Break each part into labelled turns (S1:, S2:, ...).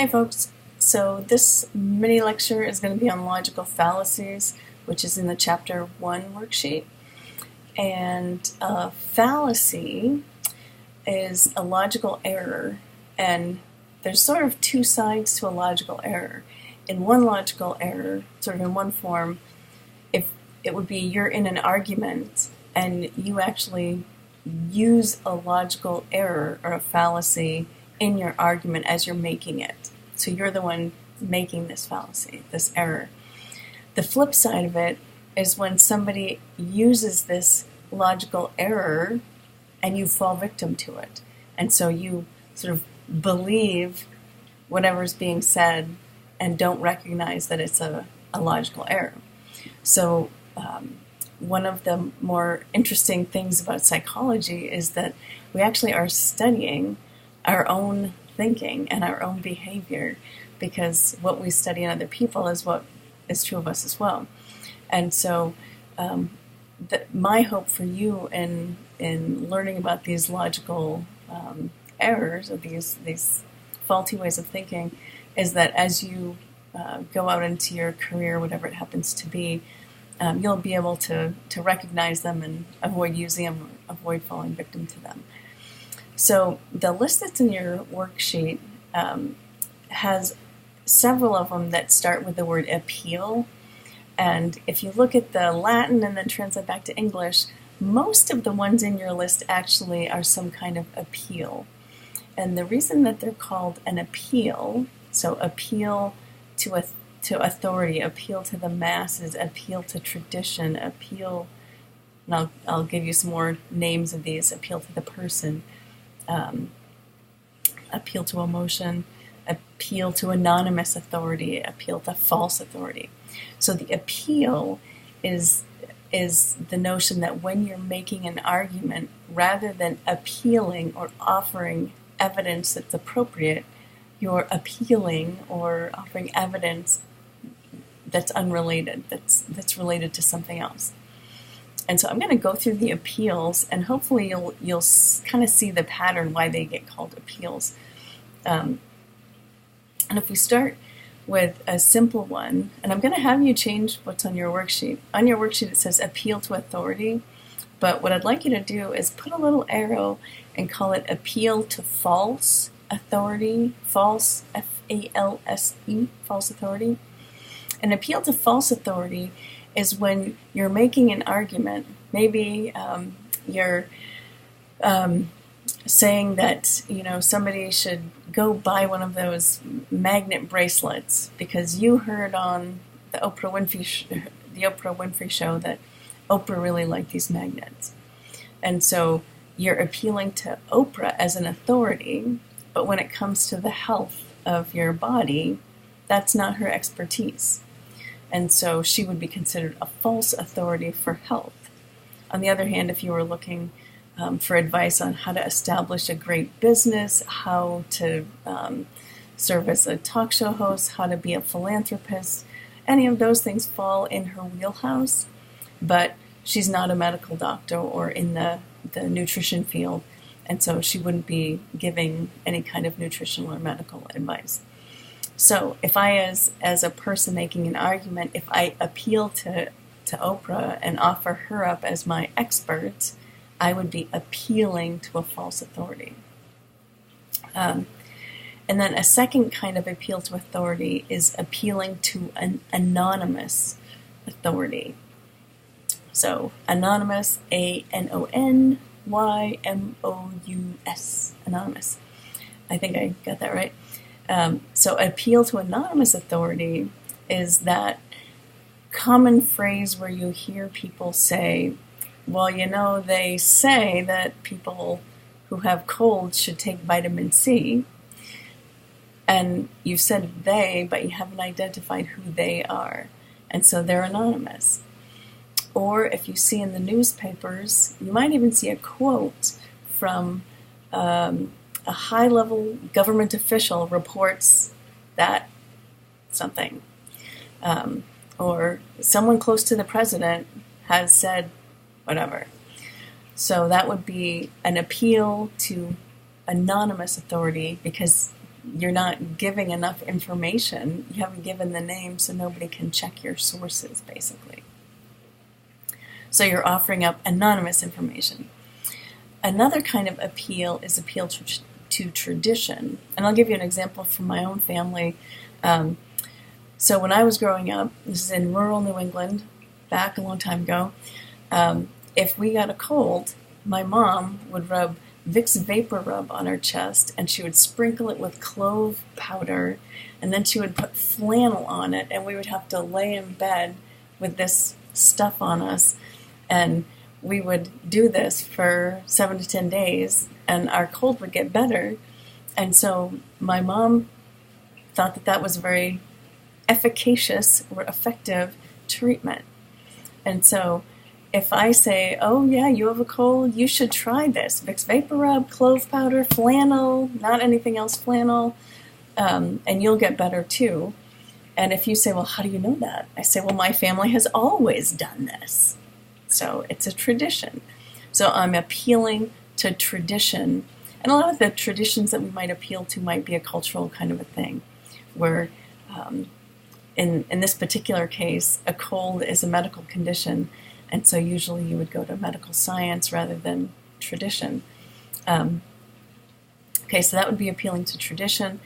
S1: Hey folks, so this mini lecture is going to be on logical fallacies, which is in the chapter 1 worksheet. And a fallacy is a logical error, and there's sort of two sides to a logical error. In one logical error, sort of in one form, if it would be you're in an argument and you actually use a logical error or a fallacy in your argument as you're making it. So you're the one making this fallacy, this error. The flip side of it is when somebody uses this logical error and you fall victim to it. And so you sort of believe whatever's being said and don't recognize that it's a logical error. So one of the more interesting things about psychology is that we actually are studying our own thinking and our own behavior, because what we study in other people is what is true of us as well. And so my hope for you in learning about these logical errors or these faulty ways of thinking is that as you go out into your career, whatever it happens to be, you'll be able to recognize them and avoid using them, avoid falling victim to them. So the list that's in your worksheet has several of them that start with the word appeal. And if you look at the Latin and then translate back to English, most of the ones in your list actually are some kind of appeal. And the reason that they're called an appeal, so appeal to authority, appeal to the masses, appeal to tradition, appeal, and I'll give you some more names of these, appeal to the person, appeal to emotion, appeal to anonymous authority, appeal to false authority. So the appeal is the notion that when you're making an argument, rather than appealing or offering evidence that's appropriate, you're appealing or offering evidence that's unrelated, that's related to something else. And so I'm going to go through the appeals, and hopefully you'll kind of see the pattern why they get called appeals. And if we start with a simple one, and I'm going to have you change what's on your worksheet. On your worksheet it says appeal to authority, but what I'd like you to do is put a little arrow and call it appeal to false authority, false, F-A-L-S-E, false authority. An appeal to false authority is when you're making an argument. Maybe you're saying that somebody should go buy one of those magnet bracelets because you heard on the Oprah Winfrey show that Oprah really liked these magnets, and so you're appealing to Oprah as an authority. But when it comes to the health of your body, that's not her expertise. And so she would be considered a false authority for health. On the other hand, if you were looking for advice on how to establish a great business, how to serve as a talk show host, how to be a philanthropist, any of those things fall in her wheelhouse, but she's not a medical doctor or in the nutrition field, and so she wouldn't be giving any kind of nutritional or medical advice. So if I, as a person making an argument, if I appeal to Oprah and offer her up as my expert, I would be appealing to a false authority. And then a second kind of appeal to authority is appealing to an anonymous authority. So anonymous, A-N-O-N-Y-M-O-U-S, anonymous. I think I got that right. So appeal to anonymous authority is that common phrase where you hear people say, well, they say that people who have colds should take vitamin C, and you've said they, but you haven't identified who they are, and so they're anonymous. Or if you see in the newspapers, you might even see a quote from a high-level government official reports that something, or someone close to the president has said whatever. So that would be an appeal to anonymous authority, because you're not giving enough information. You haven't given the name, so nobody can check your sources, basically. So you're offering up anonymous information. Another kind of appeal is appeal to tradition. And I'll give you an example from my own family. So when I was growing up, this is in rural New England, back a long time ago, if we got a cold, my mom would rub Vicks Vapor Rub on her chest, and she would sprinkle it with clove powder, and then she would put flannel on it, and we would have to lay in bed with this stuff on us, and we would do this for 7 to 10 days, and our cold would get better. And so my mom thought that that was very efficacious or effective treatment. And so if I say, oh yeah, you have a cold, you should try this. Vicks Vapor Rub, clove powder, flannel, not anything else, flannel, and you'll get better too. And if you say, well, how do you know that? I say, well, my family has always done this. So it's a tradition. So I'm appealing to tradition. And a lot of the traditions that we might appeal to might be a cultural kind of a thing, where in this particular case, a cold is a medical condition, and so usually you would go to medical science rather than tradition. Okay, so that would be appealing to tradition.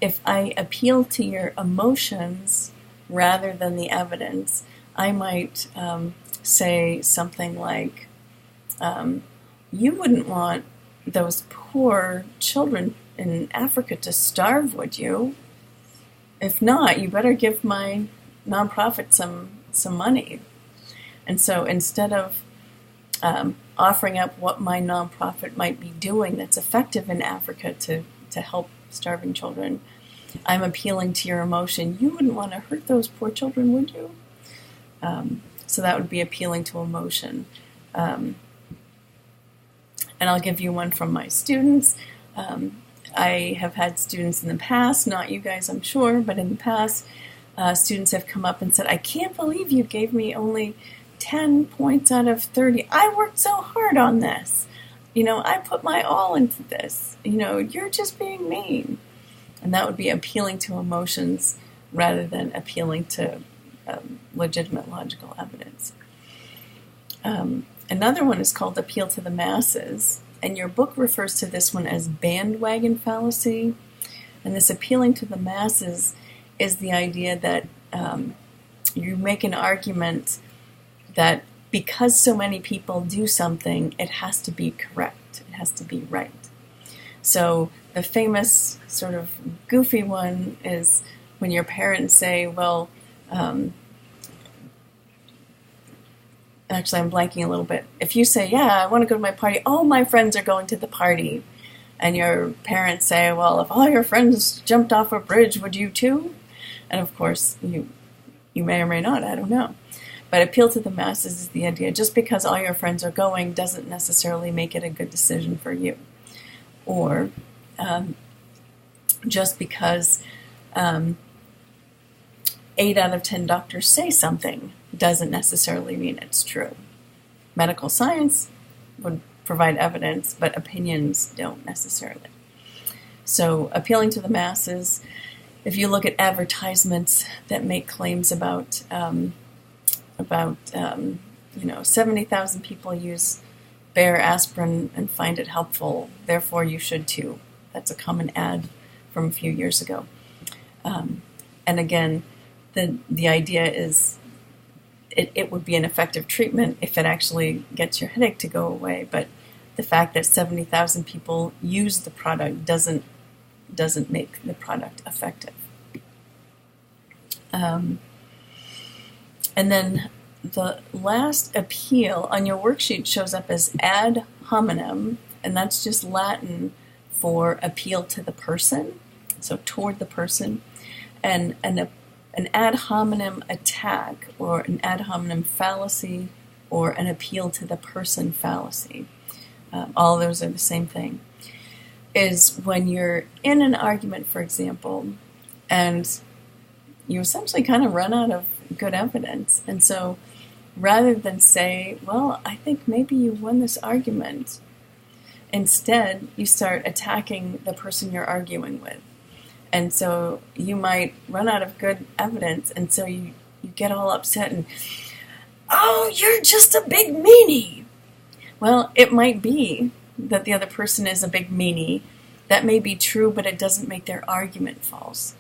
S1: If I appeal to your emotions rather than the evidence, I might say something like, you wouldn't want those poor children in Africa to starve, would you? If not, you better give my nonprofit some money. And so instead of offering up what my nonprofit might be doing that's effective in Africa to help starving children, I'm appealing to your emotion. You wouldn't want to hurt those poor children, would you? So that would be appealing to emotion. And I'll give you one from my students. I have had students in the past, not you guys, I'm sure, but in the past, students have come up and said, I can't believe you gave me only 10 points out of 30. I worked so hard on this. I put my all into this. You're just being mean. And that would be appealing to emotions rather than appealing to legitimate logical evidence. Another one is called appeal to the masses. And your book refers to this one as bandwagon fallacy. And this appealing to the masses is the idea that you make an argument that because so many people do something, it has to be correct. It has to be right. So the famous sort of goofy one is when your parents say, well, actually I'm blanking a little bit. If you say, yeah, I want to go to my party, all my friends are going to the party. And your parents say, well, if all your friends jumped off a bridge, would you too? And of course, you may or may not, I don't know. But appeal to the masses is the idea. Just because all your friends are going doesn't necessarily make it a good decision for you. Or just because 8 out of 10 doctors say something doesn't necessarily mean it's true. Medical science would provide evidence, but opinions don't necessarily. So appealing to the masses, if you look at advertisements that make claims about 70,000 people use Bayer aspirin and find it helpful, therefore you should too. That's a common ad from a few years ago. And again, the idea is it would be an effective treatment if it actually gets your headache to go away, but the fact that 70,000 people use the product doesn't make the product effective. And then the last appeal on your worksheet shows up as ad hominem, and that's just Latin for appeal to the person, so toward the person. And an ad hominem attack, or an ad hominem fallacy, or an appeal to the person fallacy, all those are the same thing, is when you're in an argument, for example, and you essentially kind of run out of good evidence. And so rather than say, well, I think maybe you won this argument, instead you start attacking the person you're arguing with. And so you might run out of good evidence, and so you get all upset and, oh, you're just a big meanie. Well, it might be that the other person is a big meanie. That may be true, but it doesn't make their argument false.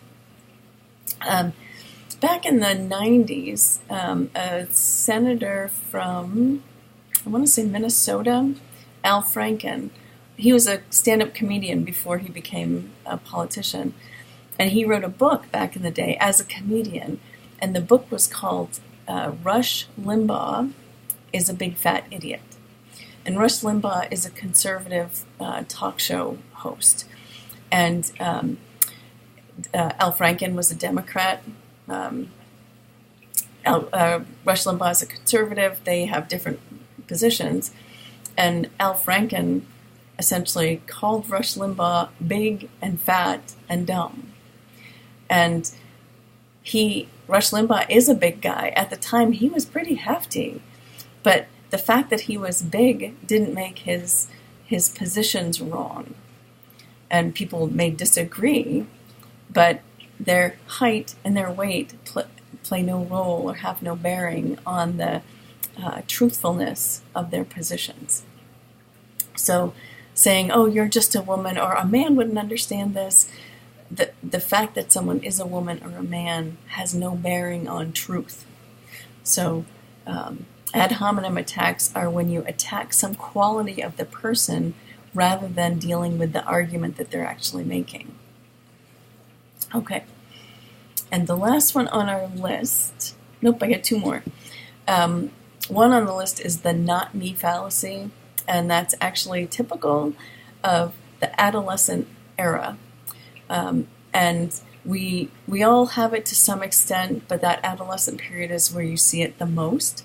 S1: Back in the 90s, a senator from, I want to say Minnesota, Al Franken, he was a stand-up comedian before he became a politician. And he wrote a book back in the day as a comedian. And the book was called Rush Limbaugh is a Big Fat Idiot. And Rush Limbaugh is a conservative talk show host. And Al Franken was a Democrat. Rush Limbaugh is a conservative. They have different positions. And Al Franken essentially called Rush Limbaugh big and fat and dumb. And Rush Limbaugh is a big guy. At the time, he was pretty hefty. But the fact that he was big didn't make his positions wrong. And people may disagree, but their height and their weight play no role or have no bearing on the truthfulness of their positions. So saying, oh, you're just a woman, or a man wouldn't understand this, the fact that someone is a woman or a man has no bearing on truth. So ad hominem attacks are when you attack some quality of the person rather than dealing with the argument that they're actually making. Okay. And the last one on our list, nope, I got two more. One on the list is the not me fallacy, and that's actually typical of the adolescent era. And we all have it to some extent, but that adolescent period is where you see it the most.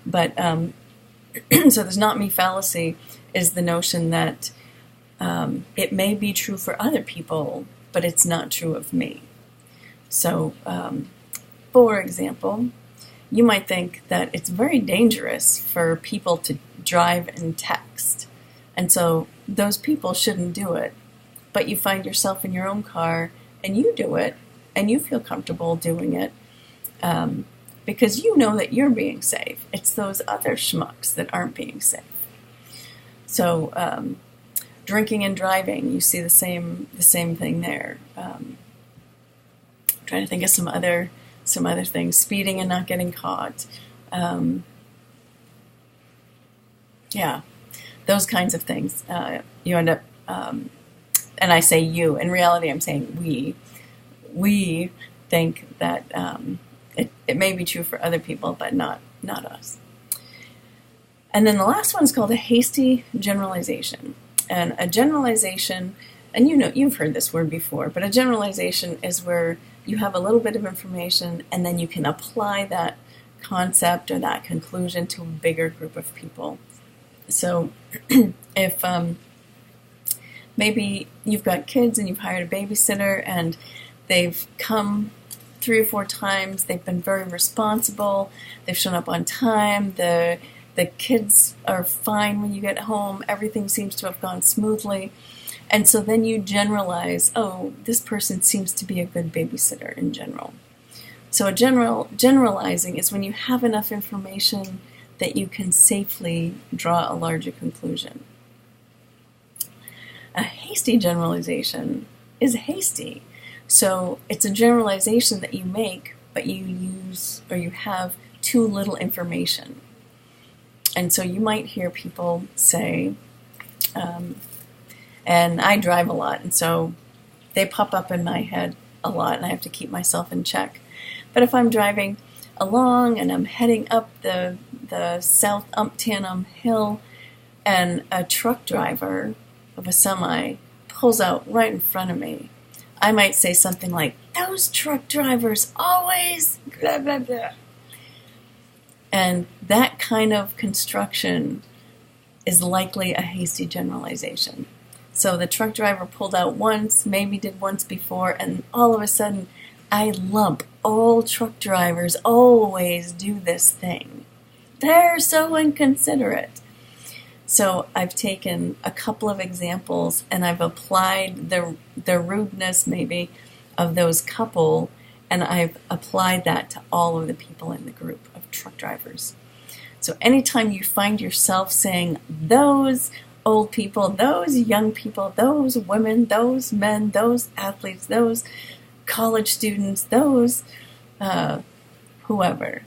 S1: But so there's not me fallacy is the notion that it may be true for other people, but it's not true of me. So, for example, you might think that it's very dangerous for people to drive and text. And so those people shouldn't do it. But you find yourself in your own car and you do it and you feel comfortable doing it because you know that you're being safe. It's those other schmucks that aren't being safe. So drinking and driving, you see the same thing there. Trying to think of some other things. Speeding and not getting caught. Yeah, those kinds of things. You end up, and I say you. In reality, I'm saying we. We think that it may be true for other people, but not us. And then the last one is called a hasty generalization. And a generalization, and you've heard this word before, but a generalization is where you have a little bit of information and then you can apply that concept or that conclusion to a bigger group of people. So if maybe you've got kids and you've hired a babysitter and they've come 3 or 4 times, they've been very responsible, they've shown up on time, the kids are fine when you get home, everything seems to have gone smoothly. And so then you generalize, oh, this person seems to be a good babysitter in general. So generalizing is when you have enough information that you can safely draw a larger conclusion. A hasty generalization is hasty. So it's a generalization that you make, but you use or you have too little information. And so you might hear people say, and I drive a lot, and so they pop up in my head a lot, and I have to keep myself in check. But if I'm driving along and I'm heading up the South Umptanum Hill, and a truck driver of a semi pulls out right in front of me, I might say something like, "Those truck drivers always blah, blah, blah." And that kind of construction is likely a hasty generalization. So the truck driver pulled out once, maybe did once before, and all of a sudden, I lump all truck drivers always do this thing. They're so inconsiderate. So I've taken a couple of examples and I've applied the rudeness maybe of those couple, and I've applied that to all of the people in the group of truck drivers. So anytime you find yourself saying those old people, those young people, those women, those men, those athletes, those college students, those whoever,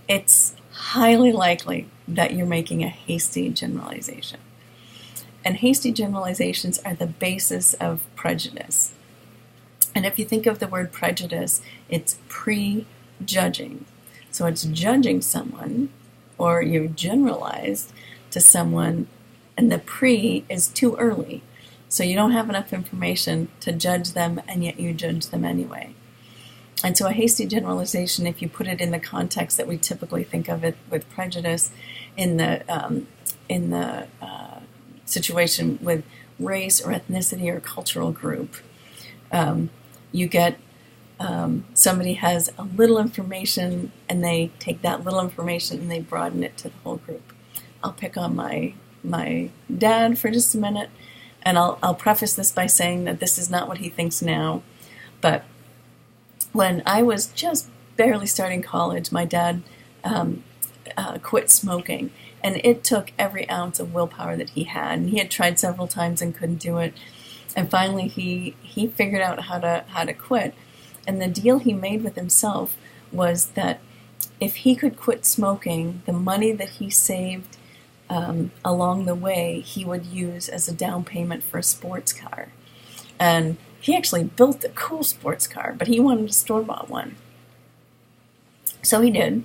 S1: it's highly likely that you're making a hasty generalization. And hasty generalizations are the basis of prejudice. And if you think of the word prejudice, it's prejudging. So it's judging someone, or you've generalized to someone, and the pre is too early. So you don't have enough information to judge them, and yet you judge them anyway. And so a hasty generalization, if you put it in the context that we typically think of it with prejudice, in the situation with race or ethnicity or cultural group, you get somebody has a little information, and they take that little information and they broaden it to the whole group. I'll pick on my dad for just a minute, and I'll preface this by saying that this is not what he thinks now, but when I was just barely starting college, my dad quit smoking, and it took every ounce of willpower that he had, and he had tried several times and couldn't do it, and finally he figured out how to quit. And the deal he made with himself was that if he could quit smoking, the money that he saved along the way, he would use as a down payment for a sports car. And he actually built a cool sports car, but he wanted a store-bought one. So he did.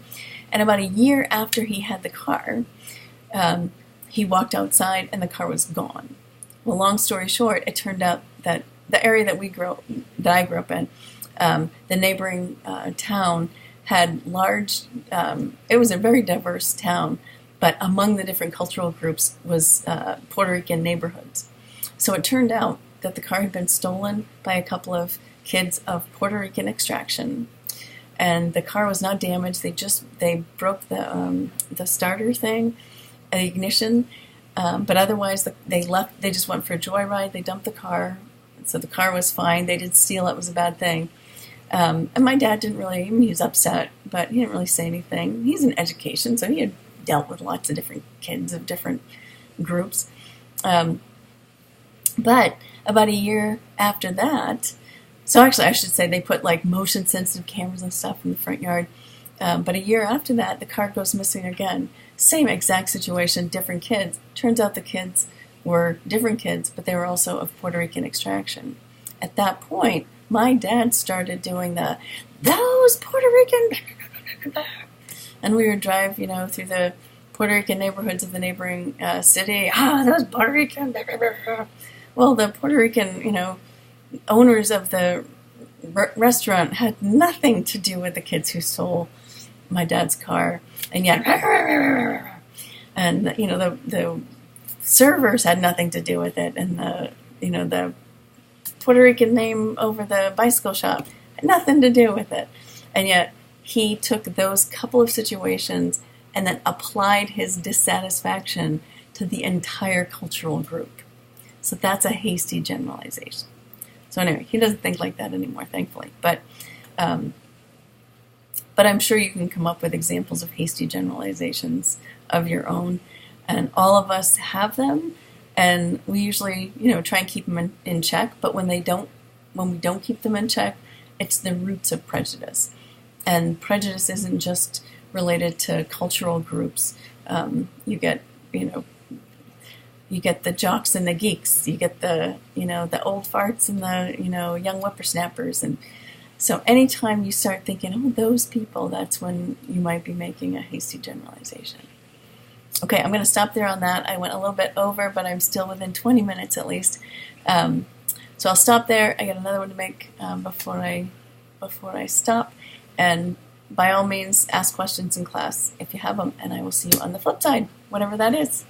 S1: And about a year after he had the car, he walked outside and the car was gone. Well, long story short, it turned out that the area that I grew up in, the neighboring town had large, it was a very diverse town, but among the different cultural groups was Puerto Rican neighborhoods. So it turned out that the car had been stolen by a couple of kids of Puerto Rican extraction, and the car was not damaged. They broke the starter thing, the ignition, but otherwise they left. They just went for a joyride. They dumped the car, so the car was fine. They didn't steal it. It was a bad thing. And my dad didn't really, he was upset, but he didn't really say anything. He's in education, so he had dealt with lots of different kids of different groups. But about a year after that, so actually I should say they put like motion sensitive cameras and stuff in the front yard. But a year after that, the car goes missing again. Same exact situation, different kids. Turns out the kids were different kids, but they were also of Puerto Rican extraction. At that point, my dad started doing those Puerto Rican, and we would drive, through the Puerto Rican neighborhoods of the neighboring city. Those Puerto Rican. Well, the Puerto Rican, owners of the restaurant had nothing to do with the kids who stole my dad's car, and yet, and the servers had nothing to do with it, and the Puerto Rican name over the bicycle shop had nothing to do with it, and yet he took those couple of situations and then applied his dissatisfaction to the entire cultural group. So that's a hasty generalization. So anyway, he doesn't think like that anymore, thankfully. But I'm sure you can come up with examples of hasty generalizations of your own, and all of us have them. And we usually, try and keep them in check. But when we don't keep them in check, it's the roots of prejudice. And prejudice isn't just related to cultural groups. You get the jocks and the geeks. You get the old farts and the young whippersnappers. And so anytime you start thinking, those people, that's when you might be making a hasty generalization. Okay, I'm going to stop there on that. I went a little bit over, but I'm still within 20 minutes at least. So I'll stop there. I got another one to make before I stop. And by all means, ask questions in class if you have them, and I will see you on the flip side, whatever that is.